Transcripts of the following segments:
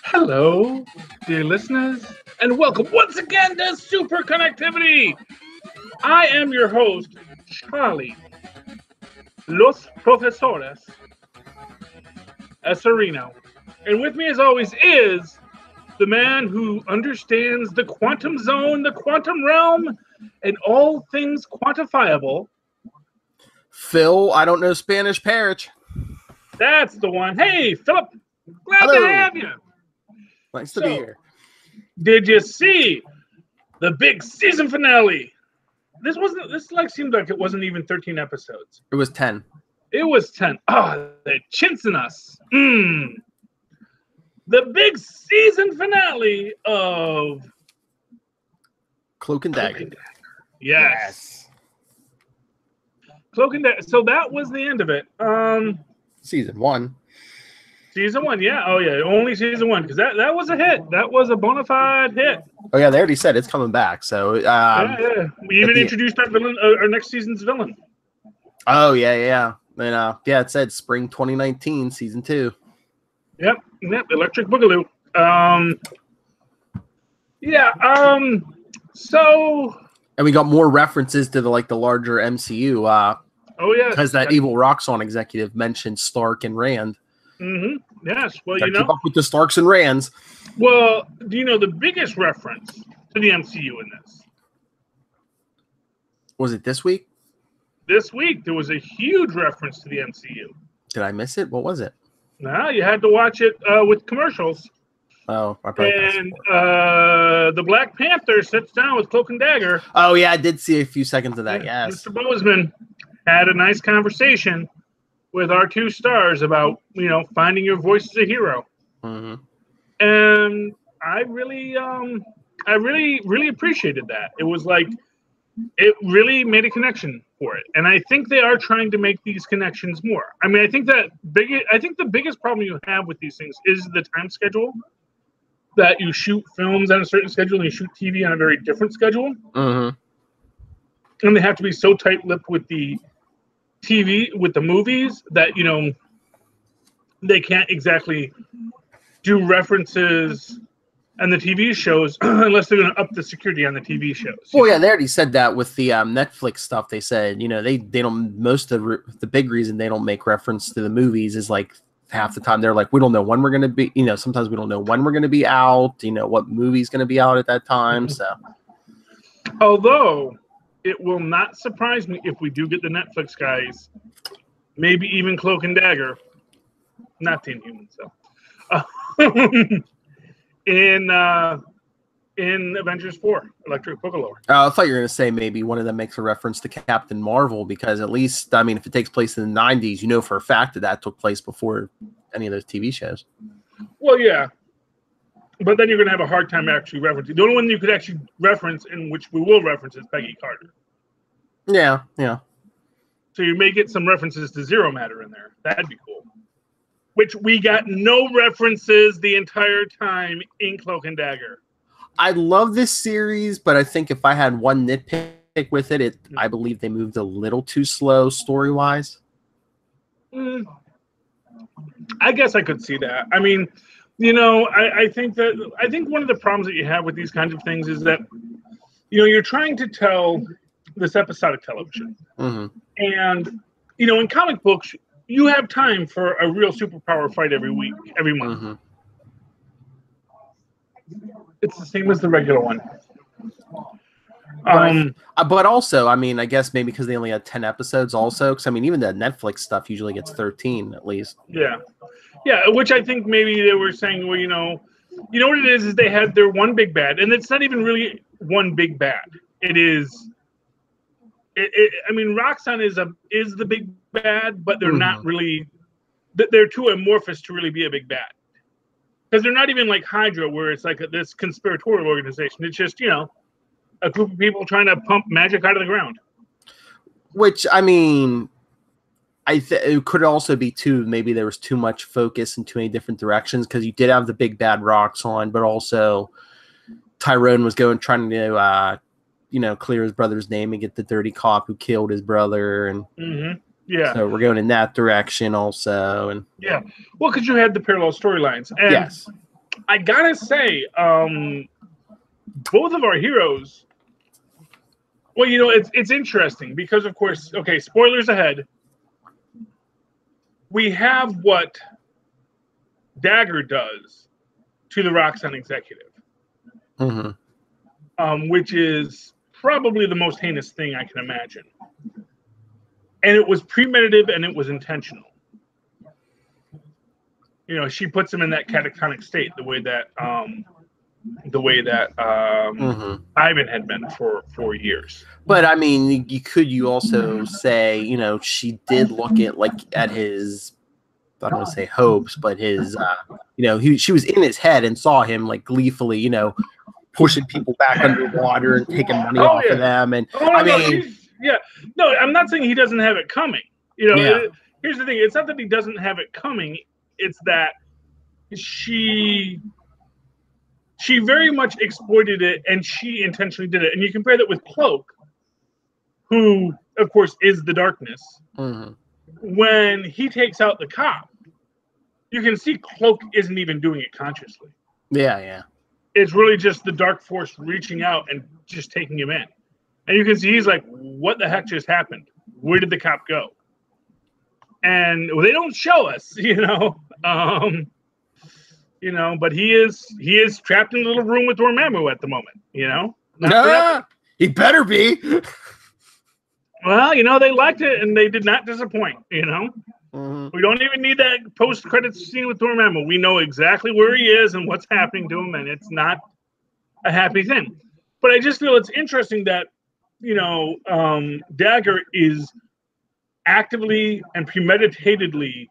Hello, dear listeners, and welcome once again to Superconnectivity. I am your host, Charlie Los Profesores Esserino. And with me, as always, is the man who understands the quantum zone, the quantum realm, and all things quantifiable. Phil, I don't know Spanish, Perich. That's the one. Hey, Philip, glad Hello. to have you. Nice to be here. Did you see the big season finale? This seemed like it wasn't even 13 episodes. It was 10. It was 10. Oh, they're chinsing us. The big season finale of Cloak and Dagger. Yes. Cloak and Dagger. So that was the end of it. Season 1. Season 1, yeah. Oh, yeah. Only season 1, because that was a hit. That was a bona fide hit. Oh, yeah, they already said it's coming back. So, yeah. We even introduced our villain, our next season's villain. Oh, yeah. And, it said spring 2019, season 2. Yep. Electric Boogaloo. So. And we got more references to the larger MCU. Oh, yeah. Because that evil Roxxon executive mentioned Stark and Rand. Mm-hmm. Yes. Well, keep up with the Starks and Rands. Well, do you know the biggest reference to the MCU in this? Was it this week? This week, there was a huge reference to the MCU. Did I miss it? What was it? No, you had to watch it with commercials. Oh, I probably And the Black Panther sits down with Cloak and Dagger. Oh, yeah, I did see a few seconds of that, yes. Mr. Bozeman had a nice conversation with our two stars about, finding your voice as a hero. Mm-hmm. And I really appreciated that. It was like, it really made a connection for it. And I think they are trying to make these connections more. I mean, I think the biggest problem you have with these things is the time schedule, that you shoot films on a certain schedule and you shoot TV on a very different schedule. Mm-hmm. And they have to be so tight-lipped with the TV, with the movies, that they can't exactly do references on the TV shows unless they're going to up the security on the TV shows. Well, yeah, they already said that with the Netflix stuff. They said they don't, most of the big reason they don't make reference to the movies is like half the time they're like, we don't know when we're going to be, sometimes we don't know when we're going to be out, what movie's going to be out at that time. So although it will not surprise me if we do get the Netflix guys, maybe even Cloak and Dagger, not the Inhumans, in Avengers 4, Electric Boogaloo. I thought you were going to say maybe one of them makes a reference to Captain Marvel, because at least, if it takes place in the 90s, for a fact that took place before any of those TV shows. Well, yeah. But then you're going to have a hard time actually referencing. The only one you could actually reference, in which we will reference, is Peggy Carter. Yeah. So you may get some references to Zero Matter in there. That'd be cool. Which we got no references the entire time in Cloak and Dagger. I love this series, but I think if I had one nitpick with it, I believe they moved a little too slow story-wise. I guess I could see that. I mean, I think one of the problems that you have with these kinds of things is that, you're trying to tell this episodic television. Mm-hmm. And, in comic books, you have time for a real superpower fight every week, every month. Mm-hmm. It's the same as the regular one. But also, I guess maybe because they only had 10 episodes also, because, even the Netflix stuff usually gets 13 at least. Yeah, which I think maybe they were saying, well, what it is they had their one big bad, and it's not even really one big bad. It is, Roxxon is the big bad, but they're not really, they're too amorphous to really be a big bad. Because they're not even like Hydra, where it's like this conspiratorial organization. It's just, a group of people trying to pump magic out of the ground. Which, it could also be, too, maybe there was too much focus in too many different directions, because you did have the big bad Roxxon, but also Tyrone was trying to, clear his brother's name and get the dirty cop who killed his brother. And Yeah. So we're going in that direction also, and yeah. Well, because you had the parallel storylines, and yes, I gotta say, both of our heroes. Well, it's interesting because, of course, okay, spoilers ahead. We have what Dagger does to the Roxxon executive, which is probably the most heinous thing I can imagine. And it was premeditative and it was intentional. She puts him in that catatonic state, the way that Ivan had been for years. But I mean, you also say, she did look at his, I don't want to say hopes, but his, she was in his head and saw him like gleefully, pushing people back underwater and taking money off of them. And no, I'm not saying he doesn't have it coming. Here's the thing: it's not that he doesn't have it coming; it's that she very much exploited it, and she intentionally did it. And you compare that with Cloak, who, of course, is the darkness. When he takes out the cop, you can see Cloak isn't even doing it consciously. Yeah. It's really just the dark force reaching out and just taking him in. And you can see he's like, what the heck just happened? Where did the cop go? And they don't show us, but he is trapped in a little room with Dormammu at the moment, He better be. Well, they liked it and they did not disappoint, We don't even need that post-credits scene with Dormammu. We know exactly where he is and what's happening to him, and it's not a happy thing. But I just feel it's interesting that, Dagger is actively and premeditatedly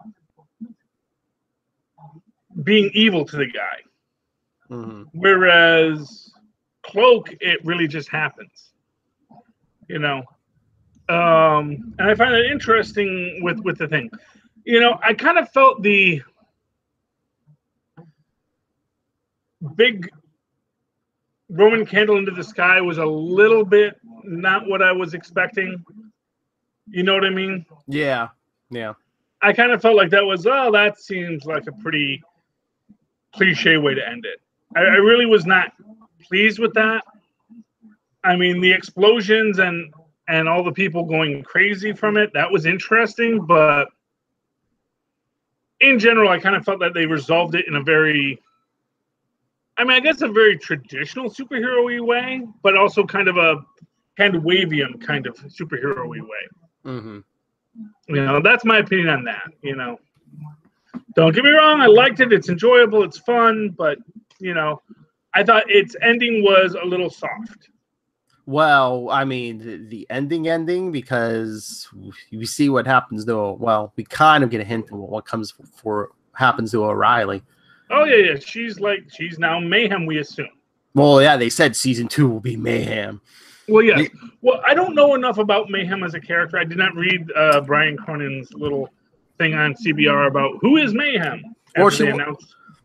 being evil to the guy. Whereas Cloak, it really just happens, And I find it interesting with the thing. I kind of felt the big Roman candle into the sky was a little bit not what I was expecting. You know what I mean? Yeah. I kind of felt like that seems like a pretty cliche way to end it. I really was not pleased with that. I mean, the explosions and all the people going crazy from it, that was interesting, but in general, I kind of felt that they resolved it in a very, a very traditional superhero-y way, but also kind of a hand-wavium kind of superhero-y way. That's my opinion on that, Don't get me wrong, I liked it, it's enjoyable, it's fun, but, I thought its ending was a little soft. Well, I mean, the ending, because we see what happens to we kind of get a hint of what happens to O'Reilly. Oh yeah. She's now Mayhem, we assume. Well, yeah, they said season 2 will be Mayhem. Well, yes. Well, I don't know enough about Mayhem as a character. I did not read Brian Cronin's little thing on CBR about who is Mayhem.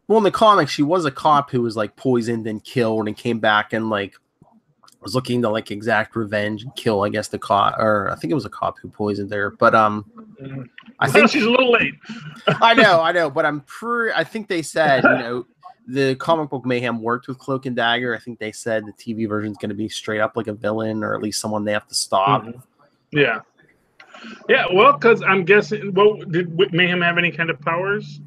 Well, in the comics, she was a cop who was poisoned and killed and came back and was looking to exact revenge and kill, I guess, the cop, or I think it was a cop who poisoned her. But I think she's a little late. I know, but I think they said, the comic book Mayhem worked with Cloak and Dagger. I think they said the TV version is going to be straight up like a villain, or at least someone they have to stop. Yeah. Well, because I'm guessing. Well, did Mayhem have any kind of powers?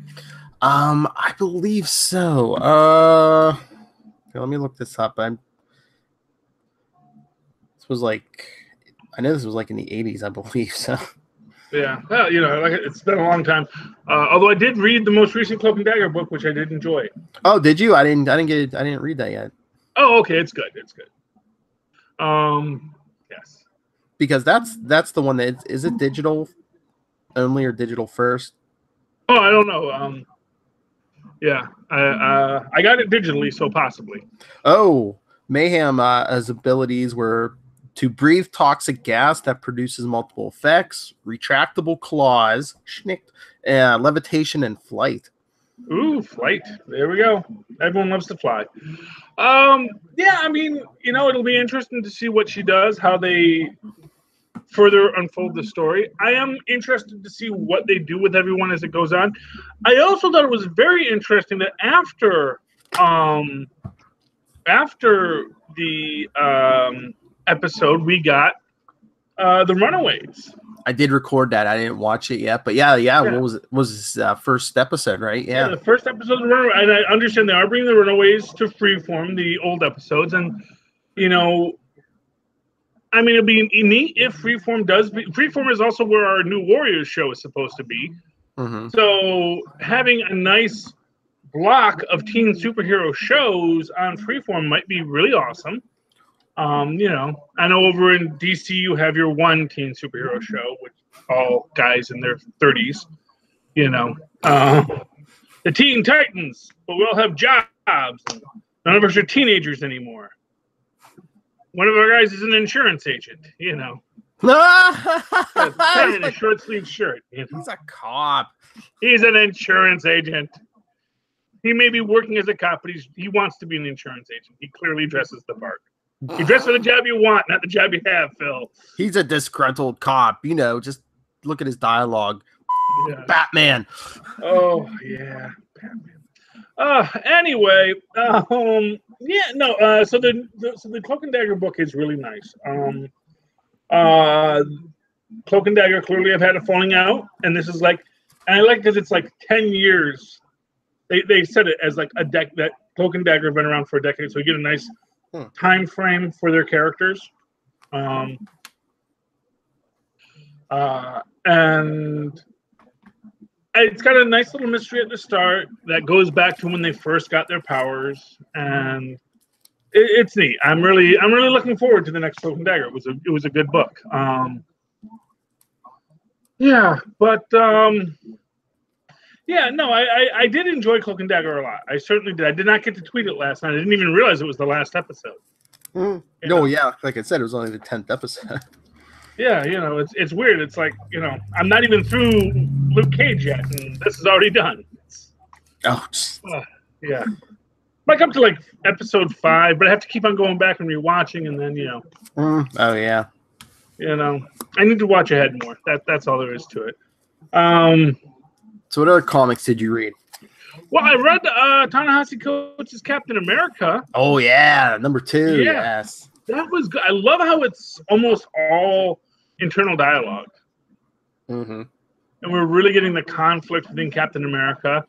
I believe so. Let me look this up. I know this was in the 80s, I believe so. Yeah, well, it's been a long time. Although I did read the most recent Cloak and Dagger book, which I did enjoy. Oh, did you? I didn't read that yet. Oh, okay, it's good. Yes. Because that's the one that is it digital only or digital first? Oh, I don't know. Yeah, I got it digitally, so possibly. Oh, Mayhem his abilities were to breathe toxic gas that produces multiple effects, retractable claws, levitation, and flight. Ooh, flight. There we go. Everyone loves to fly. Yeah, it'll be interesting to see what she does, how they further unfold the story. I am interested to see what they do with everyone as it goes on. I also thought it was very interesting that after the episode, we got the Runaways. I did record that. I didn't watch it yet, but yeah. What was it? Was his first episode, right? Yeah, the first episode of the Runaways, and I understand they are bringing the Runaways to Freeform, the old episodes, and I mean, it'd be neat if Freeform does. Freeform is also where our New Warriors show is supposed to be. Mm-hmm. So having a nice block of teen superhero shows on Freeform might be really awesome. I know over in DC you have your one teen superhero show, which all guys in their 30s. The Teen Titans, but we all have jobs. None of us are teenagers anymore. One of our guys is an insurance agent. In a short sleeve shirt. He's a cop. He's an insurance agent. He may be working as a cop, but he wants to be an insurance agent. He clearly dresses the part. You dress for the job you want, not the job you have, Phil. He's a disgruntled cop. Just look at his dialogue. Yeah. Batman. Oh, yeah. Batman. Anyway, so the Cloak and Dagger book is really nice. Cloak and Dagger clearly have had a falling out, and this is and I like because it's 10 years. They said it as a deck that Cloak and Dagger have been around for a decade, so you get a nice time frame for their characters. And it's got a nice little mystery at the start that goes back to when they first got their powers, and it's neat. I'm really looking forward to the next Cloak and Dagger. It was a good book. I did enjoy Cloak and Dagger a lot. I certainly did. I did not get to tweet it last night. I didn't even realize it was the last episode. Yeah. Like I said, it was only the 10th episode. Yeah, it's weird. It's I'm not even through Luke Cage yet, and this is already done. Yeah. Might come to episode 5, but I have to keep on going back and rewatching, and then Oh yeah. I need to watch ahead more. That's all there is to it. So what other comics did you read? Well, I read Ta-Nehisi Coates' Captain America. Oh yeah, number 2. Yeah. Yes. That was good. I love how it's almost all internal dialogue. Mm-hmm. And we're really getting the conflict within Captain America.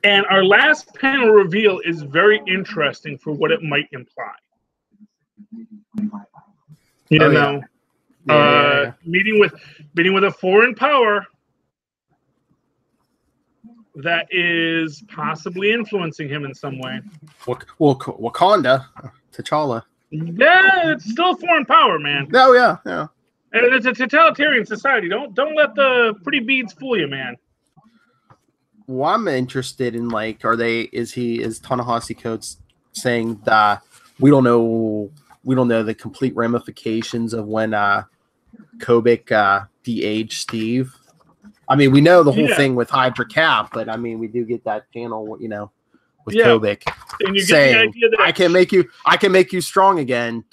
And our last panel reveal is very interesting for what it might imply. Yeah. Meeting with a foreign power that is possibly influencing him in some way. Well, Wakanda, T'Challa. Yeah, it's still a foreign power, man. Oh yeah. And it's a totalitarian society. Don't let the pretty beads fool you, man. Well, I'm interested in is Ta-Nehisi Coates saying that we don't know the complete ramifications of when Kobik de-aged Steve. I mean, we know the whole thing with Hydra Cap, but I mean, we do get that panel, with Kobik saying, the idea that I can make you strong again. ...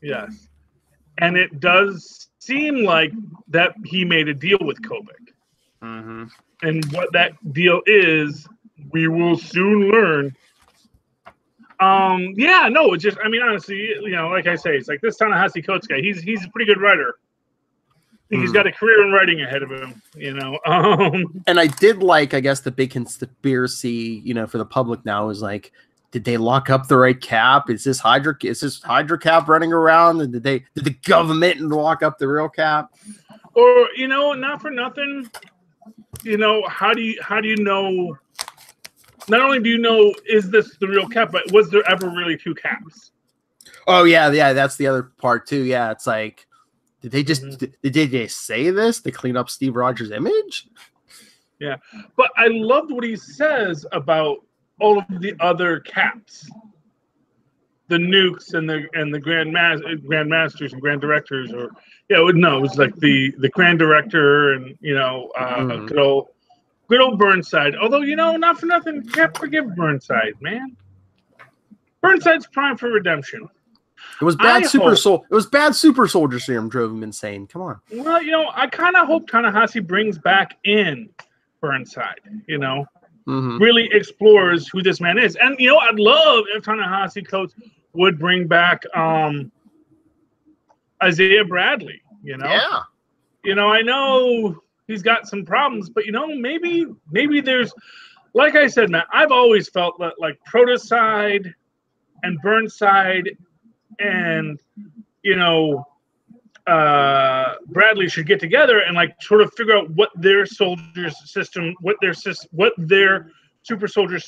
Yes. And it does seem like that he made a deal with Kobik. Mm-hmm. And what that deal is, we will soon learn. It's just, honestly, like I say, it's this Ta-Nehisi Coates guy. He's a pretty good writer. He's got a career in writing ahead of him, And I did I guess the big conspiracy, for the public now is did they lock up the right Cap? Is this Hydra Cap running around? And did the government lock up the real Cap? Or not for nothing. How do you know? Not only do you know is this the real Cap, but was there ever really 2 Caps? Oh yeah, that's the other part too. Yeah, it's did they just did they say this to clean up Steve Rogers' image? Yeah, but I loved what he says about all of the other Caps, the Nukes and the Grandmasters and Grand Directors, it was the Grand Director and good old Burnside. Although not for nothing, can't forgive Burnside, man. Burnside's prime for redemption. It was bad It was bad super soldier serum drove him insane. Come on. Well, I kind of hope Tanahashi brings back in Burnside. Really explores who this man is, and I'd love if Tanahashi coach would bring back Isaiah Bradley. Yeah. I know he's got some problems, but maybe there's, like I said, man, I've always felt that like Protocide and Burnside and Bradley should get together and like sort of figure out what their soldiers system, what their super soldier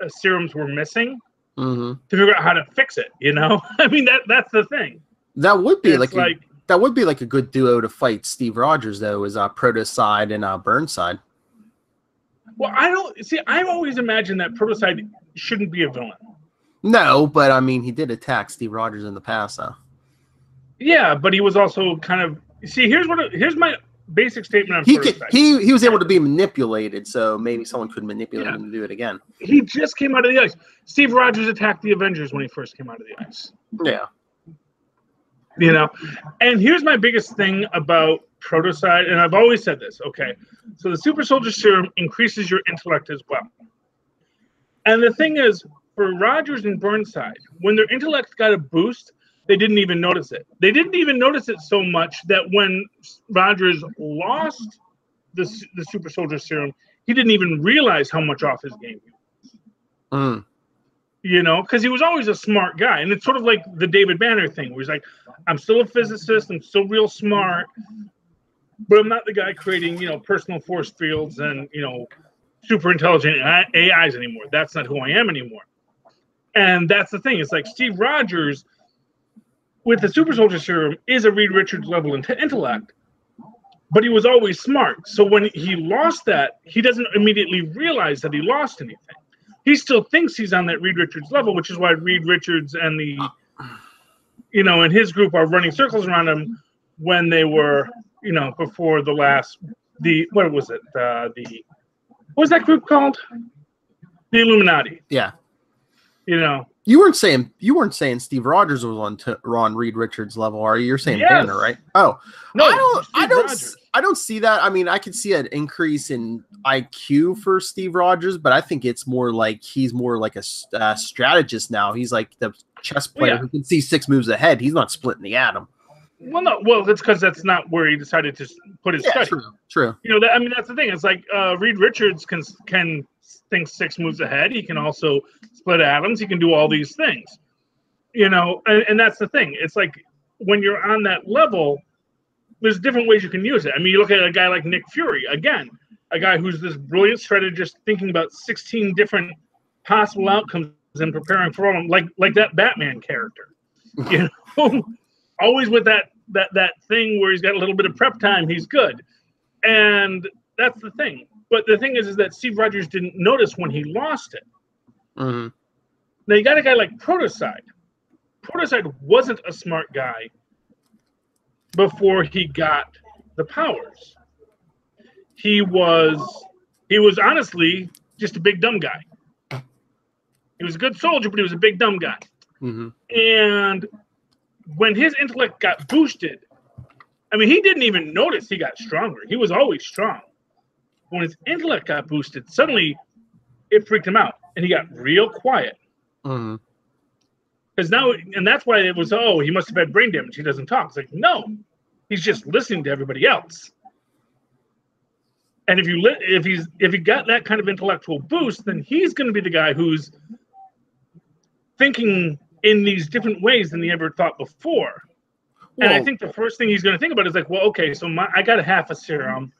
serums were missing to figure out how to fix it. I mean that's the thing. That would be that would be like a good duo to fight Steve Rogers, though, is Protocide and Burnside. Well, I've always imagined that Protocide shouldn't be a villain. No, but I mean, he did attack Steve Rogers in the past, though. Yeah, but he was also kind of here's my basic statement on Protocide. He was able to be manipulated, so maybe someone could manipulate him to do it again. He just came out of the ice. Steve Rogers attacked the Avengers when he first came out of the ice. Yeah. And here's my biggest thing about Protocide, and I've always said this, okay? So the super soldier serum increases your intellect as well. And the thing is, for Rogers and Burnside, when their intellect got a boost, they didn't even notice it. They didn't even notice it so much that when Rogers lost the super soldier serum, he didn't even realize how much off his game he was. Because he was always a smart guy. And it's sort of like the David Banner thing, where he's like, I'm still a physicist, I'm still real smart, but I'm not the guy creating, personal force fields and, super intelligent AIs anymore. That's not who I am anymore. And that's the thing. It's like Steve Rogers, with the super soldier serum, is a Reed Richards level intellect, but he was always smart. So when he lost that, he doesn't immediately realize that he lost anything. He still thinks he's on that Reed Richards level, which is why Reed Richards and and his group are running circles around him when they were, before what was it? What was that group called? The Illuminati. Yeah. You weren't saying Steve Rogers was on Reed Richards level, are you? You're saying Banner, right? Oh, no, I don't see that. I mean, I could see an increase in IQ for Steve Rogers, but I think it's more like he's more like a strategist now. He's like the chess player who can see 6 moves ahead. He's not splitting the atom. Well, no. Well, that's because that's not where he decided to put his study. True. That's the thing. It's like Reed Richards can think 6 moves ahead. He can also split atoms. He can do all these things. And that's the thing. It's like when you're on that level, there's different ways you can use it. I mean, you look at a guy like Nick Fury, again, a guy who's this brilliant strategist thinking about 16 different possible outcomes and preparing for all of them, like that Batman character. Always with that thing where he's got a little bit of prep time, he's good. And that's the thing. But the thing is that Steve Rogers didn't notice when he lost it. Mm-hmm. Now you got a guy like Protocide. Protocide wasn't a smart guy before he got the powers. He was honestly just a big dumb guy. He was a good soldier, but he was a big dumb guy. Mm-hmm. And when his intellect got boosted, I mean, he didn't even notice he got stronger. He was always strong. When his intellect got boosted, suddenly it freaked him out, and he got real quiet. Mm-hmm. Because now, and that's why it was, he must have had brain damage. He doesn't talk. It's like, no, he's just listening to everybody else. And if he got that kind of intellectual boost, then he's going to be the guy who's thinking in these different ways than he ever thought before. Whoa. And I think the first thing he's going to think about is like, well, okay, so I got half a serum.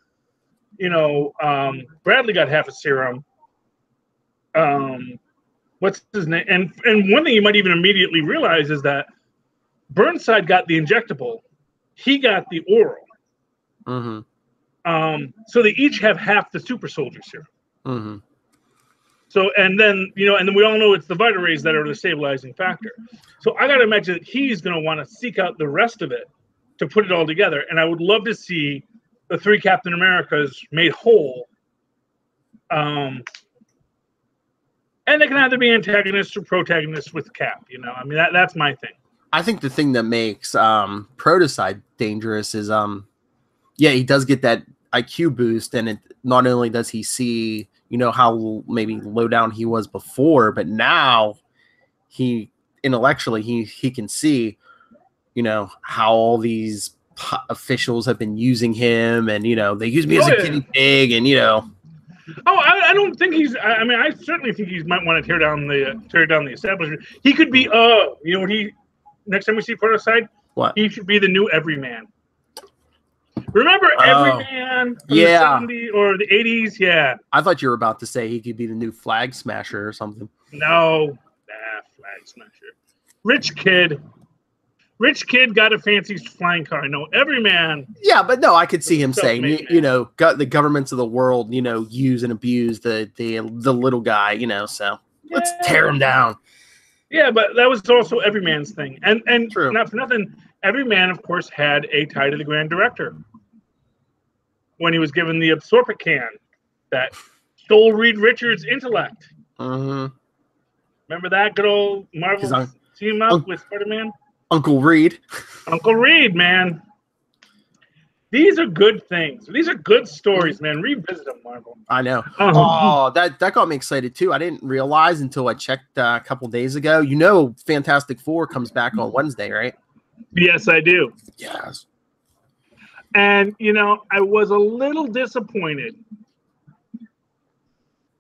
Bradley got half a serum. What's his name? And one thing you might even immediately realize is that Burnside got the injectable. He got the oral. Mm-hmm. So they each have half the super soldier serum. Mm-hmm. So, and then we all know it's the Vita rays that are the stabilizing factor. So I got to imagine that he's going to want to seek out the rest of it to put it all together. And I would love to see the 3 Captain Americas made whole. And they can either be antagonists or protagonists with Cap. I mean, that's my thing. I think the thing that makes Protocide dangerous is yeah, he does get that IQ boost, and it not only does he see, you know, how maybe low down he was before, but now he intellectually he can see, you know, how all these officials have been using him, and you know, they use me as a guinea pig, and you know. Oh, I don't think he's. I mean, I certainly think he might want to tear down the establishment. He could be. You know what he? Next time we see Protocide, What? He should be the new Everyman. Remember Everyman from the 70s or the 80s? Yeah. I thought you were about to say he could be the new Flag Smasher or something. No, Flag Smasher. Rich kid got a fancy flying car. No, Everyman. Yeah, but no, I could see him saying, you know, the governments of the world, you know, use and abuse the little guy, you know. So let's tear him down. Yeah, but that was also Everyman's thing, and True. Not for nothing, Everyman, of course, had a tie to the Grand Director when he was given the absorpent can that stole Reed Richards' intellect. Mm-hmm. Remember that good old Marvel team up with Spider-Man? Uncle Reed. Uncle Reed, man. These are good things. These are good stories, man. Revisit them, Marvel. I know. Oh, that got me excited too. I didn't realize until I checked a couple days ago. You know, Fantastic Four comes back on Wednesday, right? Yes, I do. Yes. And, you know, I was a little disappointed.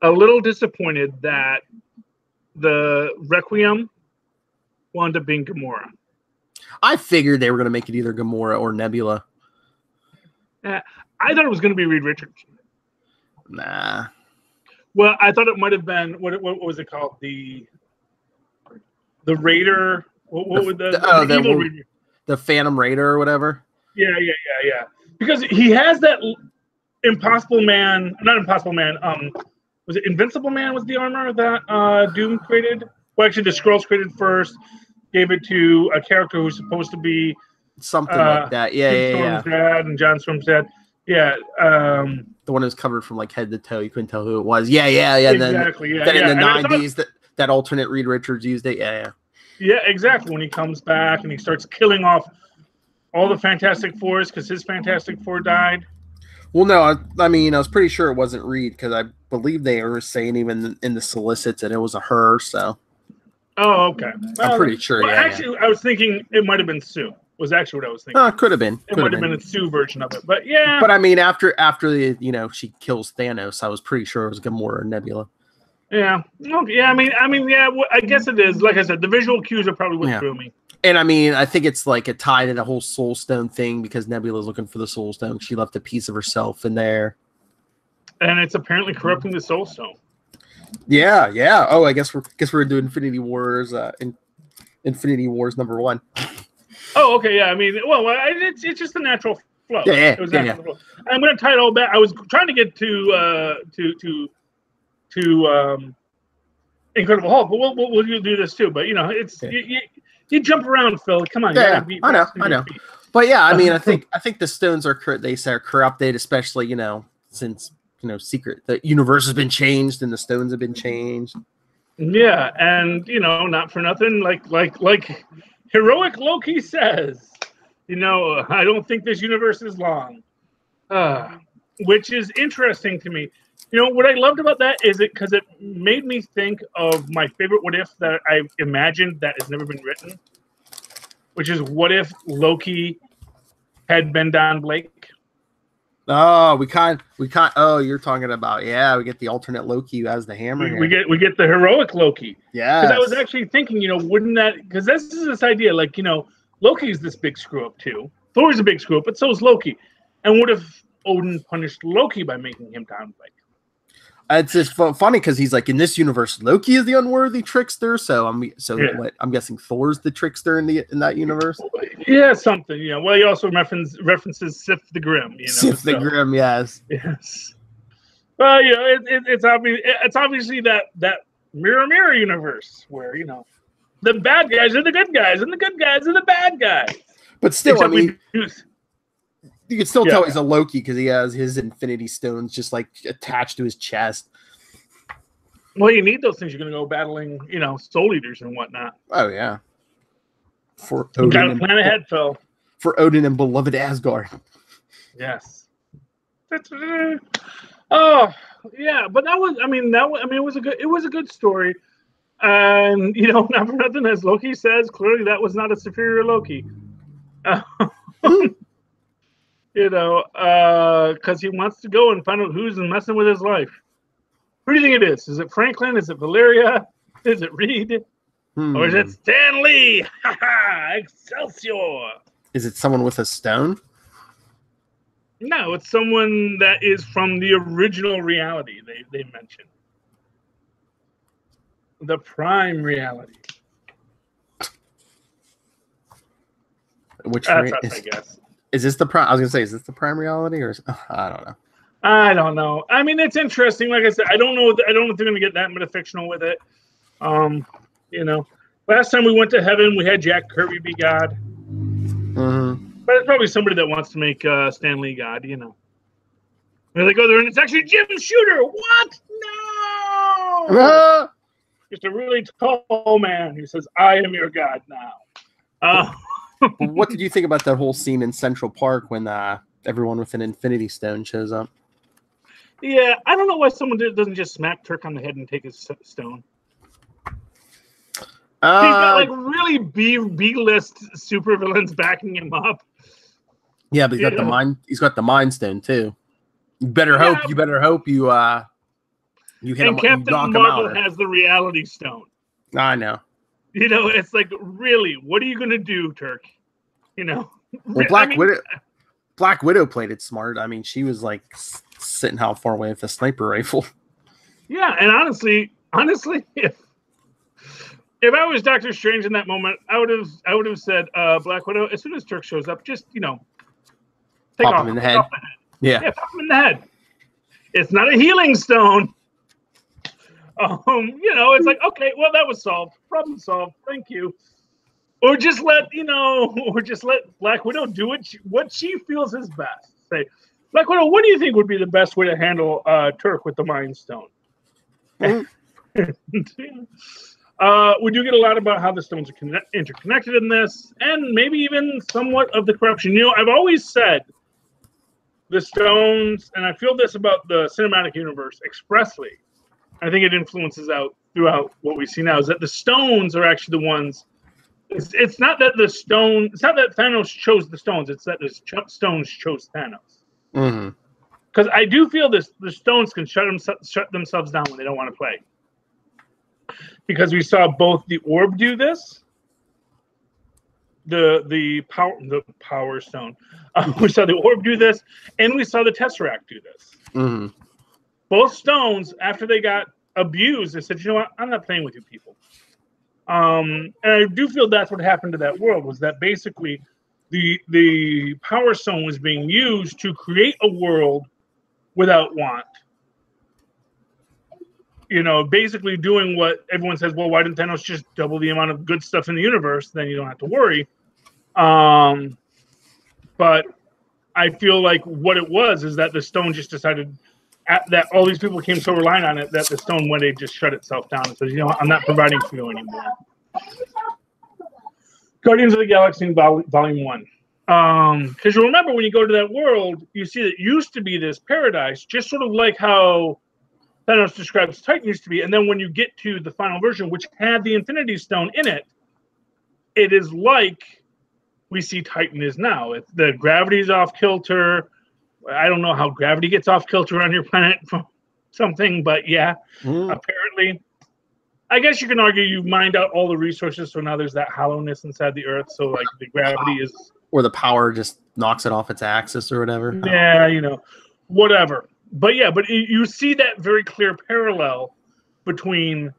That the Requiem wound up being Gamora. I figured they were going to make it either Gamora or Nebula. I thought it was going to be Reed Richards. Nah. Well, I thought it might have been what was it called? The Raider. What would the evil Raider? The Phantom Raider or whatever. Yeah. Because he has that Impossible Man. Not Impossible Man. Was it Invincible Man? Was the armor that Doom created? Well, actually, the Skrulls created first. Gave it to a character who's supposed to be something like that. Yeah. Storm's dad and John Storm's dad. Yeah. The one who's covered from like head to toe. You couldn't tell who it was. Yeah. Exactly. Then in the 90s, that alternate Reed Richards used it. Yeah. Yeah, exactly. When he comes back and he starts killing off all the Fantastic Fours because his Fantastic Four died. Well, no, I mean, I was pretty sure it wasn't Reed because I believe they were saying even in the solicits that it was a her. So. Oh, okay. Well, I'm pretty sure. Well, actually, I was thinking it might have been Sue. Was actually what I was thinking. Could have been. It might have been a Sue version of it, but yeah. But I mean, after the, you know, she kills Thanos, I was pretty sure it was Gamora or Nebula. Yeah. Okay. Yeah. I mean, yeah. I guess it is. Like I said, the visual cues are probably what threw me. And I mean, I think it's like a tie to the whole Soul Stone thing because Nebula's looking for the Soul Stone. She left a piece of herself in there, and it's apparently corrupting the Soul Stone. Yeah. Oh, I guess we're gonna do Infinity Wars. Infinity Wars #1. Oh, okay. Yeah. I mean, well, it's just a natural flow. Yeah. It was natural flow. I'm gonna tie it all back. I was trying to get to Incredible Hulk, but we'll do this too. But you know, it's you jump around, Phil. Come on. Yeah. I know. But yeah, I mean, I think the stones are corrupted, especially, you know, since, you know, the universe has been changed and the stones have been changed. Yeah, and you know, not for nothing, like heroic Loki says, you know, I don't think this universe is long, which is interesting to me. You know, what I loved about that is because it made me think of my favorite what if that I've imagined that has never been written, which is what if Loki had been Don Blake. Oh, we can't. Oh, you're talking about we get the alternate Loki as the hammer. We get the heroic Loki. Yeah. Because I was actually thinking, you know, wouldn't that? Because this is this idea, like, you know, Loki's this big screw up too. Thor's a big screw up, but so is Loki. And what if Odin punished Loki by making him Don Blake? It's just funny because he's like, in this universe, Loki is the unworthy trickster. So I'm guessing Thor's the trickster in that universe. Yeah, something. You know. Well, he also references Sif the Grim. You know, Sif the Grim, yes. Well, you know, it's obviously that mirror universe where, you know, the bad guys are the good guys and the good guys are the bad guys. But still, I mean, you can still tell he's a Loki because he has his Infinity Stones just like attached to his chest. Well, you need those things. You're going to go battling, you know, Soul Eaters and whatnot. Oh yeah. For Got Odin a plan ahead, Phil. For Odin and beloved Asgard. Yes. Oh yeah, but that was. I mean, it was a good story. And not for nothing, as Loki says, clearly that was not a superior Loki. Because he wants to go and find out who's messing with his life. Who do you think it is? Is it Franklin? Is it Valeria? Is it Reed? Or is it Stan Lee? Ha ha! Excelsior! Is it someone with a stone? No, it's someone that is from the original reality they mentioned. The prime reality. Which That's us, I guess. Is this the prime? I was gonna say, is this the prime reality, or I don't know. I don't know. I mean, it's interesting. Like I said, I don't know. I don't know if they're gonna get that metafictional with it. Last time we went to heaven, we had Jack Kirby be God. But it's probably somebody that wants to make Stan Lee God. Where they go there and it's actually Jim Shooter. What? No. Just a really tall man who says, "I am your God now." What did you think about that whole scene in Central Park when everyone with an Infinity Stone shows up? Yeah, I don't know why someone doesn't just smack Turk on the head and take his stone. He's got like really B-list supervillains backing him up. Yeah, but he's got the Mind Stone too. You better hope you hit him. And Captain Marvel has the Reality Stone. I know. It's like, really, what are you gonna do, Turk? Well, Black Widow played it smart. I mean, she was like sitting how far away with a sniper rifle. Yeah, and honestly, if I was Doctor Strange in that moment, I would have said, Black Widow, as soon as Turk shows up, just pop him in the head. Yeah, pop him in the head. It's not a healing stone. It's like, okay, well, that was solved. Problem solved. Thank you. Or just let Black Widow do what she feels is best. Say, Black Widow, what do you think would be the best way to handle Turk with the Mind Stone? We do get a lot about how the stones are interconnected in this, and maybe even somewhat of the corruption. I've always said the stones, and I feel this about the cinematic universe expressly. I think it influences throughout what we see now, is that the stones are actually the ones. It's not that it's not that Thanos chose the stones. It's that the stones chose Thanos. Because I do feel the stones can shut themselves down when they don't want to play. Because we saw both the orb do this, the power stone. We saw the orb do this, and we saw the Tesseract do this. Both stones, after they got abused, they said, "You know what? I'm not playing with you people." And I do feel that's what happened to that world, was that basically the Power Stone was being used to create a world without want. Basically doing what everyone says, well, why didn't Thanos just double the amount of good stuff in the universe? Then you don't have to worry. But I feel like what it was is that the stone just decided that all these people became so reliant on it that the stone one day just shut itself down and says, I'm not providing for you anymore. Guardians of the Galaxy Volume 1. Because you'll remember when you go to that world, you see that it used to be this paradise, just sort of like how Thanos describes Titan used to be. And then when you get to the final version, which had the Infinity Stone in it, it is like we see Titan is now. The gravity's off kilter. I don't know how gravity gets off kilter on your planet from something, but yeah, apparently. I guess you can argue you mined out all the resources, so now there's that hollowness inside the Earth. So like the gravity is, or the power just knocks it off its axis or whatever. Yeah, whatever. But yeah, but you see that very clear parallel between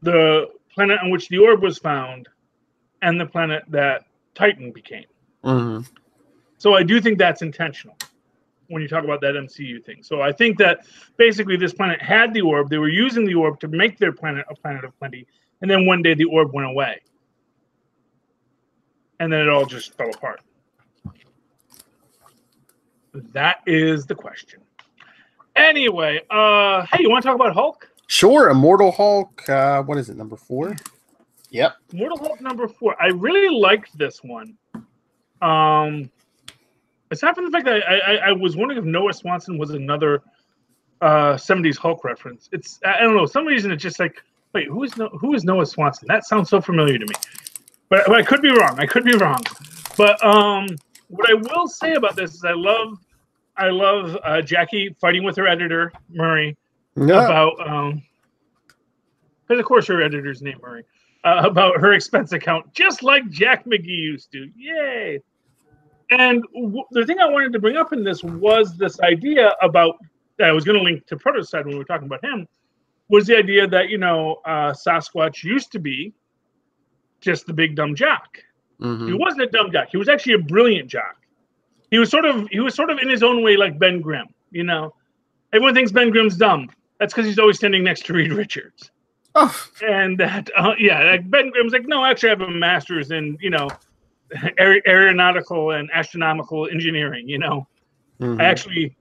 the planet on which the orb was found and the planet that Titan became. So I do think that's intentional when you talk about that MCU thing. So I think that basically this planet had the orb. They were using the orb to make their planet a planet of plenty. And then one day the orb went away. And then it all just fell apart. That is the question. Anyway, hey, you want to talk about Hulk? Sure, Immortal Hulk. What is it, number 4? Yep. Mortal Hulk #4. I really liked this one. Aside from the fact that I was wondering if Noah Swanson was another 70s Hulk reference. I don't know. For some reason it's just like, wait, who is Noah Swanson? That sounds so familiar to me. But I could be wrong. But what I will say about this is I love Jackie fighting with her editor Murray about because of course her editor's named Murray about her expense account, just like Jack McGee used to. Yay! And the thing I wanted to bring up in this was this idea about that I was going to link to Protocide when we were talking about him, was the idea that Sasquatch used to be just the big dumb jock. He wasn't a dumb jock. He was actually a brilliant jock. He was sort of in his own way like Ben Grimm. Everyone thinks Ben Grimm's dumb. That's because he's always standing next to Reed Richards. Oh. And that like Ben Grimm's like, no, actually I have a master's in aeronautical and astronomical engineering. I actually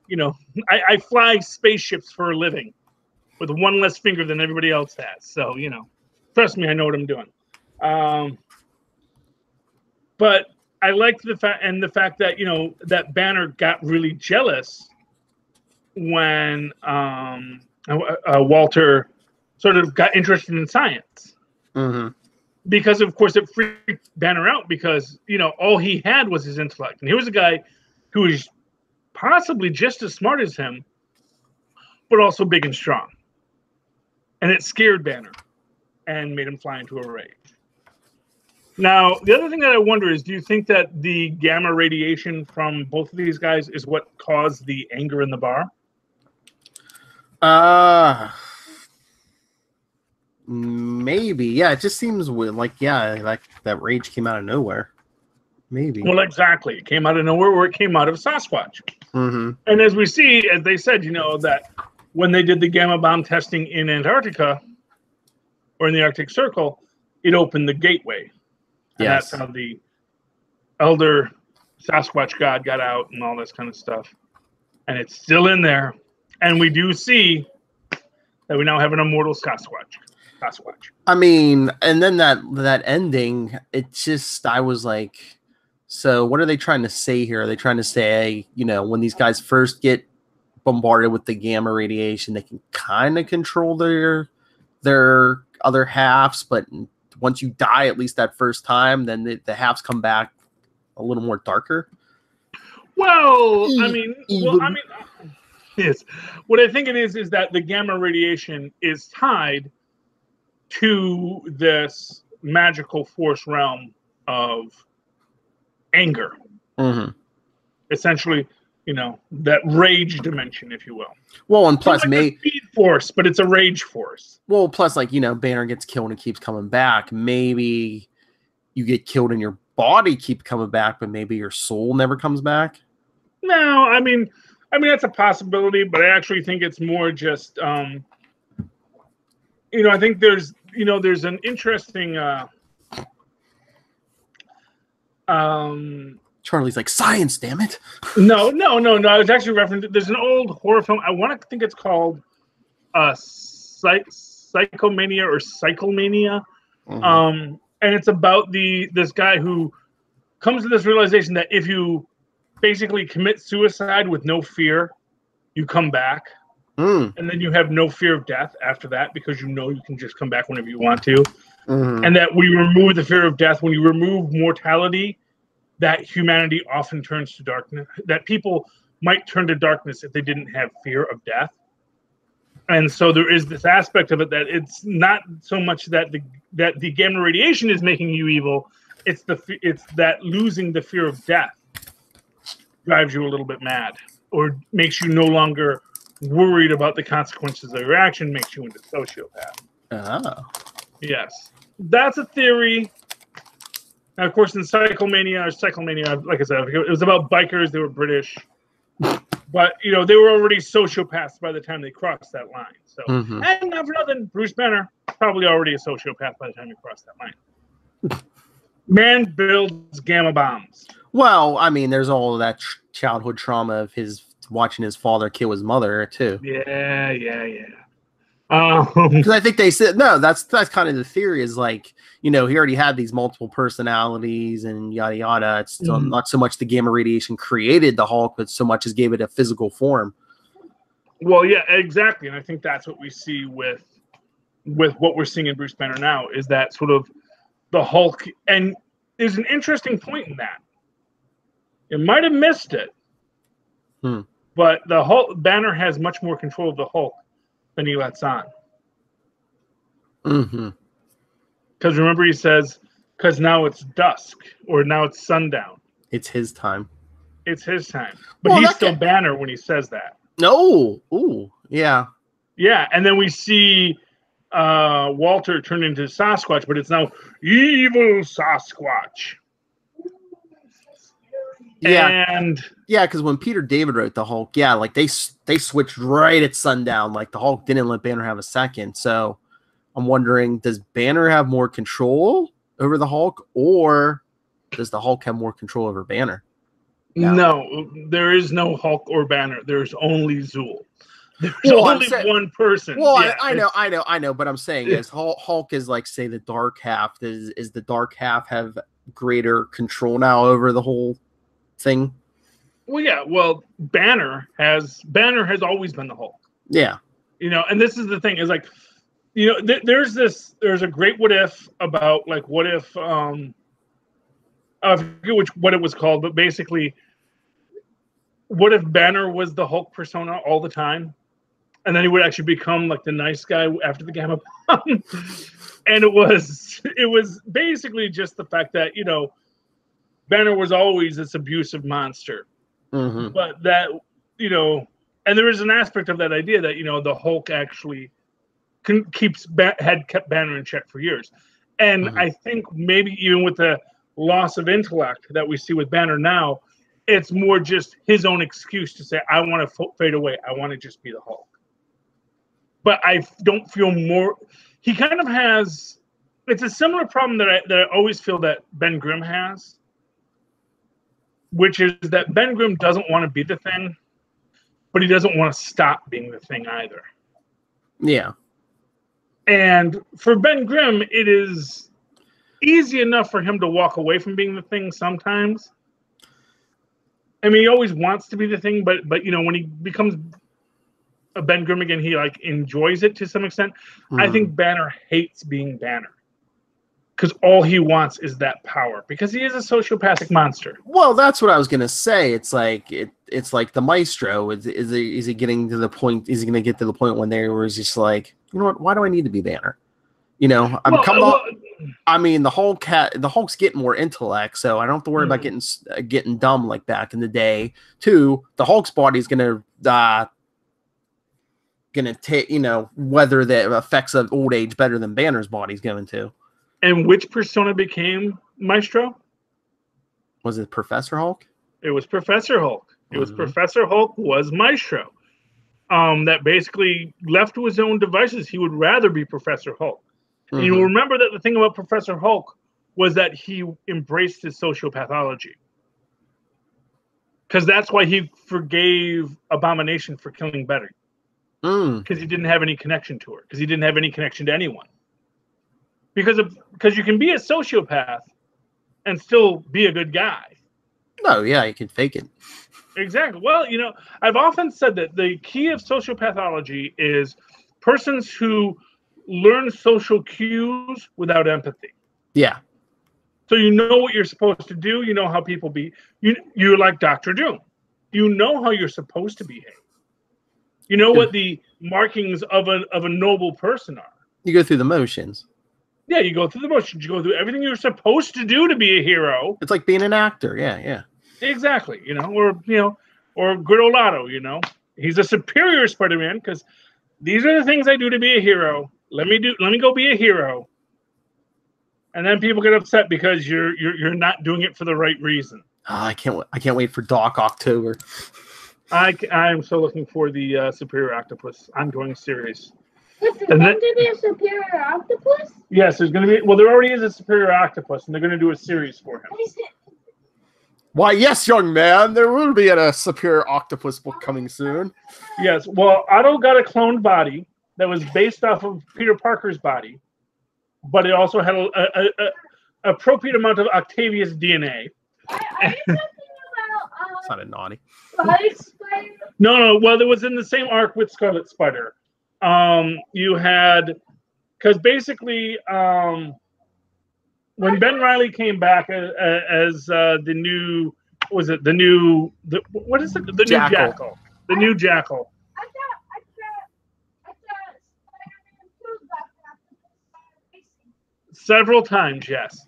I fly spaceships for a living with one less finger than everybody else has. So trust me, I know what I'm doing. But I liked the fact that that Banner got really jealous when Walter sort of got interested in science, because of course it freaked Banner out because all he had was his intellect, and here was a guy who was possibly just as smart as him, but also big and strong, and it scared Banner and made him fly into a rage. Now, the other thing that I wonder is, do you think that the gamma radiation from both of these guys is what caused the anger in the bar? Maybe. Yeah, it just seems weird. Like that rage came out of nowhere. Maybe. Well, exactly. It came out of nowhere, or it came out of Sasquatch. And as we see, as they said, that when they did the gamma bomb testing in Antarctica or in the Arctic Circle, it opened the gateway. And that's how the elder Sasquatch god got out and all this kind of stuff. And it's still in there. And we do see that we now have an immortal Sasquatch. I mean, and then that ending, it just, I was like, so what are they trying to say here? Are they trying to say, when these guys first get bombarded with the gamma radiation, they can kind of control their other halves, but once you die at least that first time, then the halves come back a little more darker? Well, yes. What I think it is that the gamma radiation is tied to this magical force realm of anger. Essentially, that rage dimension, if you will. Well, and plus, a speed force, but it's a rage force. Well, plus, Banner gets killed and keeps coming back. Maybe you get killed and your body keeps coming back, but maybe your soul never comes back. No, I mean that's a possibility, but I actually think it's more just, I think there's an interesting. Charlie's like, science, damn it. No. I was actually referencing, there's an old horror film. I want to think it's called Psychomania or Cyclemania. And it's about this guy who comes to this realization that if you basically commit suicide with no fear, you come back. And then you have no fear of death after that, because you can just come back whenever you want to. And that when you remove the fear of death, when you remove mortality, that humanity often turns to darkness, that people might turn to darkness if they didn't have fear of death. And so there is this aspect of it that it's not so much that the gamma radiation is making you evil, it's that losing the fear of death drives you a little bit mad, or makes you no longer worried about the consequences of your action, makes you into sociopath. Oh. Yes. That's a theory. Now, of course, in Cyclemania, like I said, it was about bikers. They were British. But, they were already sociopaths by the time they crossed that line. So, and not for nothing, Bruce Banner, probably already a sociopath by the time he crossed that line. Man builds gamma bombs. Well, there's all of that childhood trauma of his watching his father kill his mother, too. Yeah. Because I think they said no. That's kind of the theory. Is like, you know, he already had these multiple personalities and yada yada. It's still not so much the gamma radiation created the Hulk, but so much as gave it a physical form. Well, yeah, exactly, and I think that's what we see with what we're seeing in Bruce Banner now is that sort of the Hulk, and there's an interesting point in that. You might have missed it, but the Hulk Banner has much more control of the Hulk than he lets on. Because remember, he says, "Because now it's dusk, or now it's sundown. It's his time. It's his time." But he's still Banner when he says that. No, ooh, yeah, yeah. And then we see Walter turn into Sasquatch, but it's now evil Sasquatch. Yeah, and yeah, because when Peter David wrote the Hulk, yeah, like they switched right at sundown. Like the Hulk didn't let Banner have a second. So I'm wondering, does Banner have more control over the Hulk, or does the Hulk have more control over Banner? No, there is no Hulk or Banner. There's only Zool. There's only one person. Well, yeah, I know, but I'm saying is Hulk is like, say, the dark half. Is the dark half have greater control now over the whole thing? Well, yeah. Well, Banner has always been the Hulk. Yeah. You know, and this is the thing is like, you know, there's a great what if about like what if I forget what it was called, but basically, what if Banner was the Hulk persona all the time, and then he would actually become like the nice guy after the Gamma Bomb? And it was basically just the fact that, you know, Banner was always this abusive monster, but that, you know, and there is an aspect of that idea that, you know, the Hulk actually had kept Banner in check for years, and I think maybe even with the loss of intellect that we see with Banner now, it's more just his own excuse to say, I want to fade away. I want to just be the Hulk. But I don't feel more. He kind of has. It's a similar problem that I always feel that Ben Grimm has, which is that Ben Grimm doesn't want to be the Thing, but he doesn't want to stop being the Thing either. Yeah. And for Ben Grimm, it is easy enough for him to walk away from being the Thing sometimes. I mean, he always wants to be the Thing, but you know, when he becomes a Ben Grimm again, he like enjoys it to some extent. I think Banner hates being Banner because all he wants is that power, because he is a sociopathic monster. Well, that's what I was gonna say. It's like it's like the Maestro. Is he getting to the point? Is he gonna get to the point one day where he's just like, you know what? Why do I need to be Banner? You know, I mean, the Hulk's getting more intellect, so I don't have to worry about getting dumb like back in the day. Two, the Hulk's body's gonna take, you know, weather the effects of old age better than Banner's body's going to. And which persona became Maestro? Was it Professor Hulk? It was Professor Hulk. It was Professor Hulk was Maestro. That basically left to his own devices, he would rather be Professor Hulk. And you'll remember that the thing about Professor Hulk was that he embraced his sociopathology. Because that's why he forgave Abomination for killing Betty. Because he didn't have any connection to her. Because he didn't have any connection to anyone. Because you can be a sociopath and still be a good guy. No, yeah, you can fake it. Exactly. Well, you know, I've often said that the key of sociopathology is persons who learn social cues without empathy. Yeah. So you know what you're supposed to do. You know how people be. You're like Dr. Doom. You know how you're supposed to behave. You know what the markings of a noble person are. You go through the motions. Yeah, you go through the motions. You go through everything you're supposed to do to be a hero. It's like being an actor. Yeah, yeah. Exactly. You know, or good old Otto, you know. He's a superior Spider-Man because these are the things I do to be a hero. Let me go be a hero. And then people get upset because you're not doing it for the right reason. I can't wait for Doc October. I'm so looking for the Superior Octopus ongoing series. Is there going to be a Superior Octopus? Yes, there's going to be. Well, there already is a Superior Octopus, and they're going to do a series for him. Why, yes, young man, there will be a Superior Octopus book coming soon. Yes, well, Otto got a cloned body, that was based off of Peter Parker's body, but it also had a appropriate amount of Octavius DNA. Are you talking about It's not a naughty. Scarlet Spider? No. Well, it was in the same arc with Scarlet Spider. You had, because basically, when Ben Reilly came back as the new, what is it? The new Jackal. The new Jackal. I thought Spider-Man 2 got that. Several times, yes.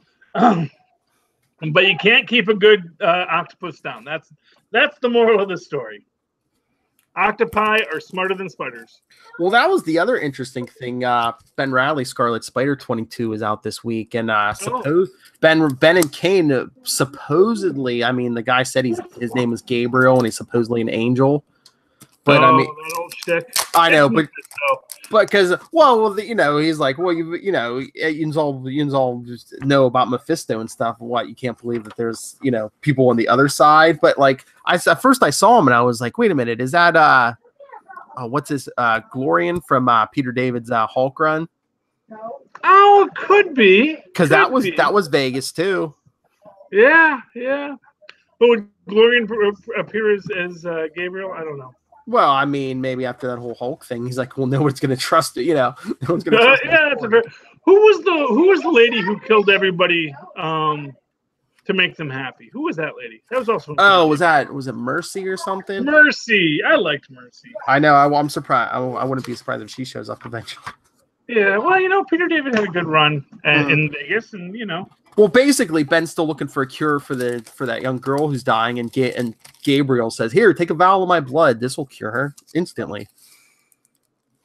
But you can't keep a good octopus down. That's the moral of the story. Octopi are smarter than spiders. Well, that was the other interesting thing. Ben Reilly, Scarlet Spider 22 is out this week, and Ben and Kane supposedly. I mean, the guy said his name is Gabriel, and he's supposedly an angel. But I mean, that old shtick. I know, but because he's like, well, you all just know about Mephisto and stuff. What, you can't believe that there's people on the other side. But like at first I saw him and I was like, wait a minute, is that what's his Glorian from Peter David's Hulk run? No. Oh, it could be, because that was Vegas too. Yeah. But would Glorian appear as Gabriel? I don't know. Well, I mean, maybe after that whole Hulk thing, he's like, well, no one's going to trust it. No one's going to trust it. Yeah, that's a fair. Who was the lady who killed everybody to make them happy? Who was that lady? That was also. Oh, was it Mercy or something? Mercy. I liked Mercy. I know. I'm surprised. I wouldn't be surprised if she shows up eventually. Yeah, well, Peter David had a good run in Vegas, and Well, basically, Ben's still looking for a cure for that young girl who's dying, and Gabriel says, "Here, take a vial of my blood. This will cure her instantly."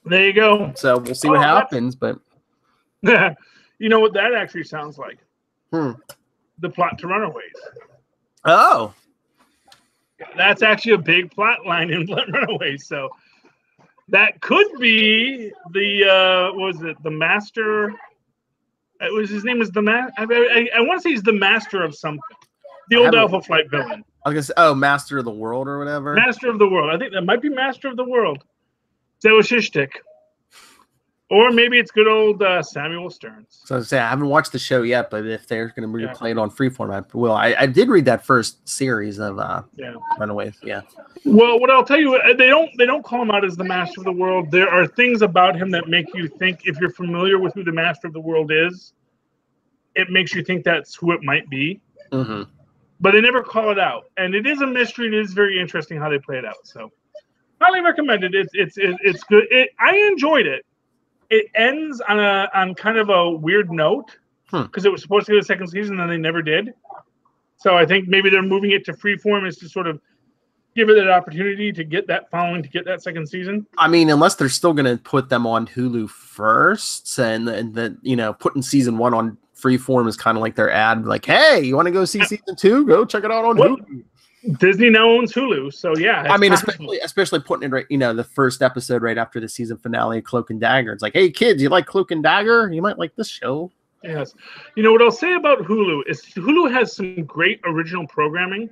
There you go. So we'll see what happens, but you know what that actually sounds like? The plot to Runaways. Oh, that's actually a big plot line in Runaways. So that could be the the master. His name is the man. I want to say he's the master of something. The old Alpha Flight villain. I was gonna say, Master of the World or whatever. Master of the World. I think that might be Master of the World. That was his shtick. Or maybe it's good old Samuel Stearns. So I haven't watched the show yet, but if they're going to replay it on Freeform, I will. I did read that first series of Runaways. Yeah. Well, what I'll tell you, they don't call him out as the Master of the World. There are things about him that make you think, if you're familiar with who the Master of the World is, it makes you think that's who it might be. Mm-hmm. But they never call it out, and it is a mystery. It is very interesting how they play it out. So, highly recommended. It's good. I enjoyed it. It ends on kind of a weird note because it was supposed to get a second season and they never did. So I think maybe they're moving it to Freeform is to sort of give it that opportunity to get that following, to get that second season. I mean, unless they're still going to put them on Hulu first, and that putting season 1 on Freeform is kind of like their ad, like, hey, you want to go see season 2? Go check it out on Hulu. Disney now owns Hulu, so yeah. I mean, especially putting it right, the first episode right after the season finale of Cloak and Dagger. It's like, hey kids, you like Cloak and Dagger? You might like this show. Yes. You know what I'll say about Hulu is Hulu has some great original programming,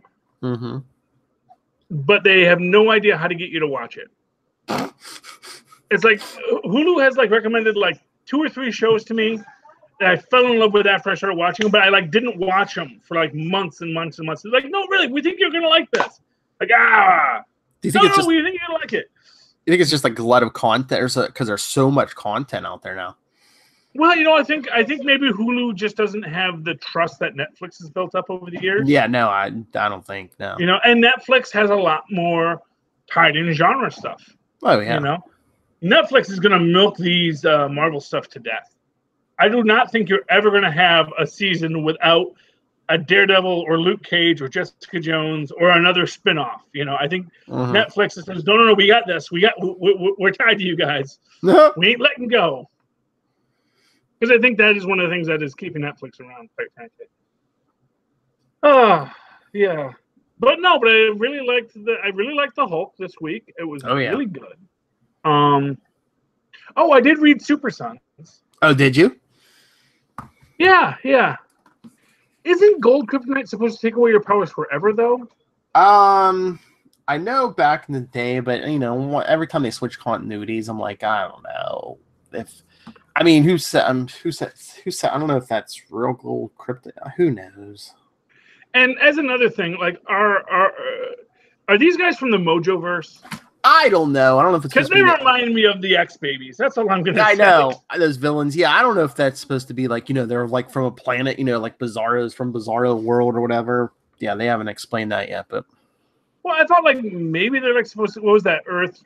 but they have no idea how to get you to watch it. It's like Hulu has recommended 2 or 3 shows to me. I fell in love with after I started watching them, but I didn't watch them for months and months and months. It's like, no, really, we think you're gonna like this. Do you think we think you're gonna like it. You think it's just a glut of content, because there's so much content out there now? Well, I think maybe Hulu just doesn't have the trust that Netflix has built up over the years. Yeah, no, I don't think no. And Netflix has a lot more tied in genre stuff. Oh yeah. Netflix is gonna milk these Marvel stuff to death. I do not think you're ever going to have a season without a Daredevil or Luke Cage or Jessica Jones or another spinoff. I think Netflix says, no, we got this. We're tied to you guys. We ain't letting go. Because I think that is one of the things that is keeping Netflix around, quite frankly. Oh, yeah. But I really liked the Hulk this week. It was really good. I did read Super Sons. Oh, did you? Yeah. Isn't gold kryptonite supposed to take away your powers forever, though? I I know back in the day, but you know, every time they switch continuities, I'm like, I don't know if. I mean, who said? I don't know if that's real gold crypto. Who knows? And as another thing, like, are these guys from the Mojoverse? I don't know. I don't know if it's Because they remind me of the X Babies. That's all I'm gonna say. I know those villains. Yeah, I don't know if that's supposed to be like, you know, they're like from a planet, you know, like Bizarro's from Bizarro World or whatever. Yeah, they haven't explained that yet, but. Well, I thought like maybe they're like supposed to. What was that Earth?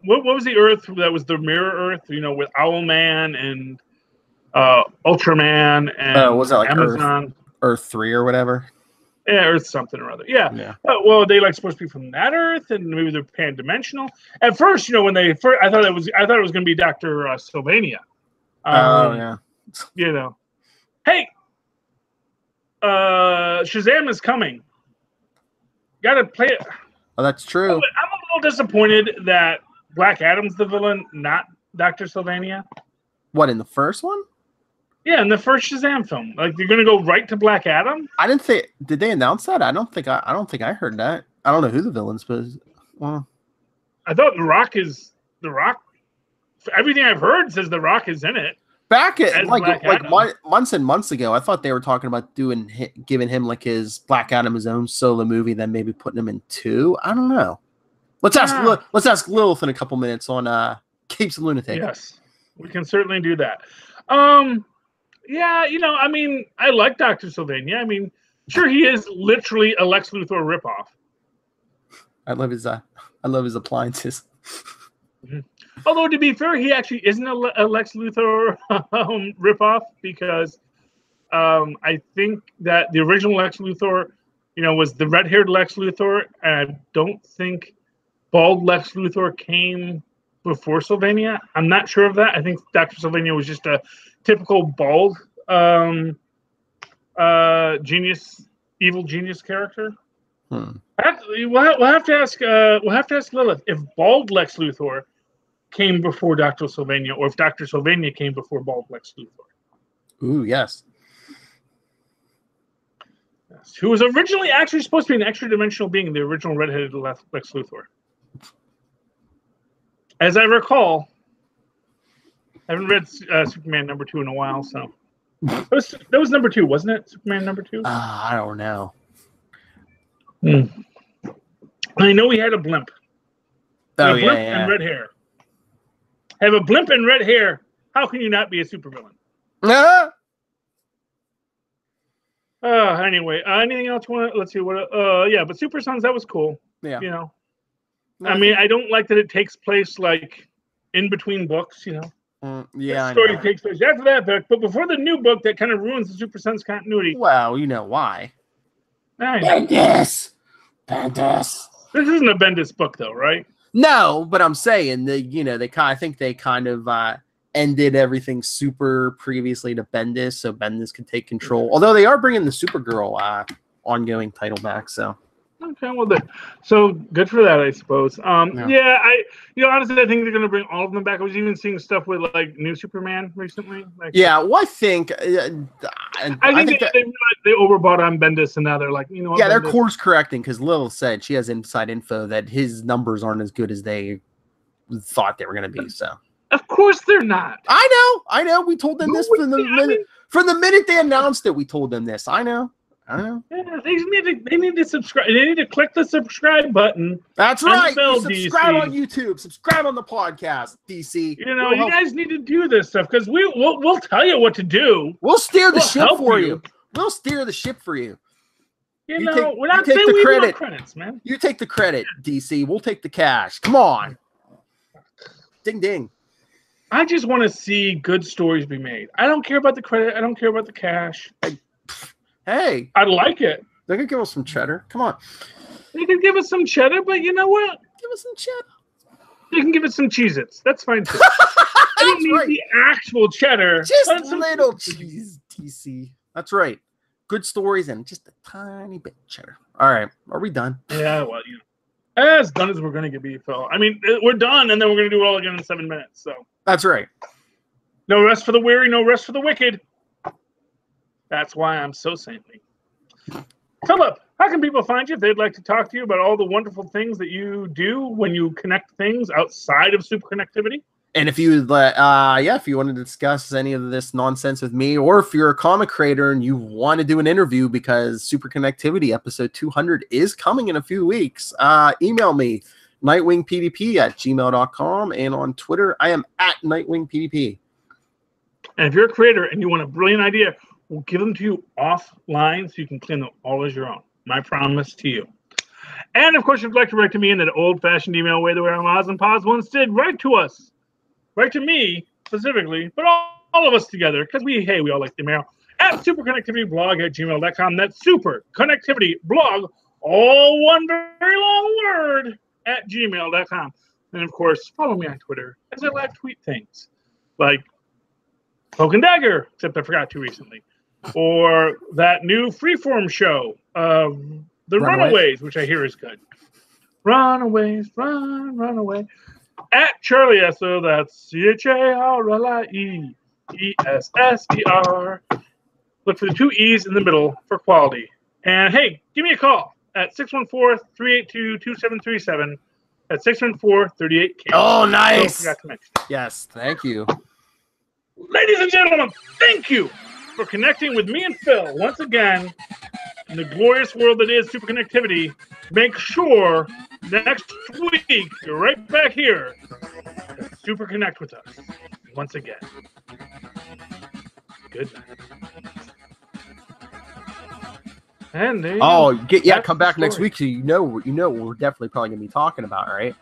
What was the Earth that was the Mirror Earth? You know, with Owlman and Ultraman and Was that like Amazon? Earth 3 or whatever? Yeah, Earth something or other. Yeah. Well, they like supposed to be from that Earth, and maybe they're pan-dimensional. At first, you know, when they first, I thought it was going to be Dr. Sylvania. Yeah. You know, hey, Shazam is coming. Got to play it. Oh, that's true. I'm a little disappointed that Black Adam's the villain, not Dr. Sylvania. What, in the first one? Yeah, in the first Shazam film, like they're gonna go right to Black Adam. I didn't think. Did they announce that? I don't think I heard that. I don't know who the villain's was. Well, I thought The Rock is The Rock. Everything I've heard says The Rock is in it. Back at months and months ago, I thought they were talking about giving him like his Black Adam his own solo movie, then maybe putting him in 2. I don't know. Let's ask Lilith in a couple minutes on Capes and Lunatic. Yes, we can certainly do that. Yeah, you know, I mean, I like Dr. Sylvania. I mean, sure, he is literally a Lex Luthor ripoff. I love his appliances. Mm-hmm. Although, to be fair, he actually isn't a Lex Luthor ripoff because I think that the original Lex Luthor, you know, was the red-haired Lex Luthor, and I don't think bald Lex Luthor came before Sylvania. I'm not sure of that. I think Dr. Sylvania was just a typical bald evil genius character. We'll have to ask Lilith if bald Lex Luthor came before Dr. Sylvania, or if Dr. Sylvania came before bald Lex Luthor. Ooh, yes. Who was originally actually supposed to be an extra-dimensional being, the original red-headed Lex Luthor. As I recall, I haven't read Superman #2 in a while, so that was #2, wasn't it? Superman #2. I don't know. I know he had a blimp. Oh, blimp and red hair. Have a blimp and red hair. How can you not be a supervillain? Anyway, anything else? Let's see what. But Super Sons, that was cool. Yeah. You know, I mean, I don't like that it takes place like in between books. You know. Yeah. The story takes place after that book, but before the new book that kind of ruins the Super Sons continuity. Well, you know why. Bendis. This isn't a Bendis book, though, right? No, but I'm saying I think they kind of ended everything super previously to Bendis, so Bendis can take control. Although they are bringing the Supergirl ongoing title back, so. Okay, well, so good for that, I suppose. Yeah, honestly, I think they're going to bring all of them back. I was even seeing stuff with like New Superman recently. Yeah, well, I think. I think they overbought on Bendis, and now they're like, you know what? Yeah, they're course correcting because Lil said she has inside info that his numbers aren't as good as they thought they were going to be. So. Of course they're not. I know. We told them this from the minute they announced it. We told them this. I know. Yeah, they need to subscribe. They need to click the subscribe button. That's right. Subscribe on YouTube. Subscribe on the podcast, DC. You know, you guys need to do this stuff because we'll tell you what to do. We'll steer the ship for you. We'll steer the ship for you. We're not saying we want credits, man. You take the credit, DC. We'll take the cash. Come on. Ding ding. I just want to see good stories be made. I don't care about the credit. I don't care about the cash. Hey, I like it. They could give us some cheddar. Come on. They can give us some cheddar, but you know what? Give us some cheddar. They can give us some Cheez-Its. That's fine too. I don't need the actual cheddar. Just a little cheese, DC. That's right. Good stories and just a tiny bit of cheddar. All right. Are we done? Yeah, well, as done as we're going to be, Phil. I mean, we're done, and then we're going to do it all again in 7 minutes. So that's right. No rest for the weary, no rest for the wicked. That's why I'm so saintly. Philip, how can people find you if they'd like to talk to you about all the wonderful things that you do when you connect things outside of Superconnectivity? And if you if you want to discuss any of this nonsense with me, or if you're a comic creator and you want to do an interview because Superconnectivity episode 200 is coming in a few weeks, email me, nightwingpdp@gmail.com, and on Twitter, I am @nightwingpdp. And if you're a creator and you want a brilliant idea, we'll give them to you offline so you can claim them all as your own. My promise to you. And of course, if you'd like to write to me in that old-fashioned email way the way our Moz and Pods once did, write to us. Write to me specifically, but all of us together, because we all like the mail, at superconnectivityblog@gmail.com. That's superconnectivityblog, all one very long word, at gmail.com. And of course, follow me on Twitter as I live tweet things like Cloak and Dagger, except I forgot to recently, or that new freeform show, The Runaways, which I hear is good. Runaways, run away. At Charlie Esser, that's CharlieEsser. Look for the 2 E's in the middle for quality. And hey, give me a call at 614-382-2737 at 614-38K. Oh, nice. I forgot to mention. Yes, thank you. Ladies and gentlemen, thank you for connecting with me and Phil once again in the glorious world that is Superconnectivity. Make sure next week you're right back here to Super Connect with us once again. Good night. And there come back next week so you know what we're definitely probably gonna be talking about, right?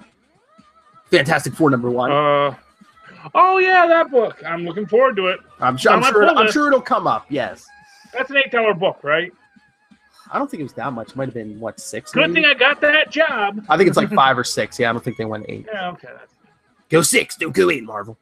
Fantastic Four #1. Oh yeah, that book. I'm looking forward to it. I'm sure it'll come up. Yes. That's an $8 book, right? I don't think it was that much. It might have been what, 6? Good maybe? thing I got that job. I think it's like 5 or 6. Yeah, I don't think they went 8. Yeah, okay. Go 6, don't go 8, Marvel.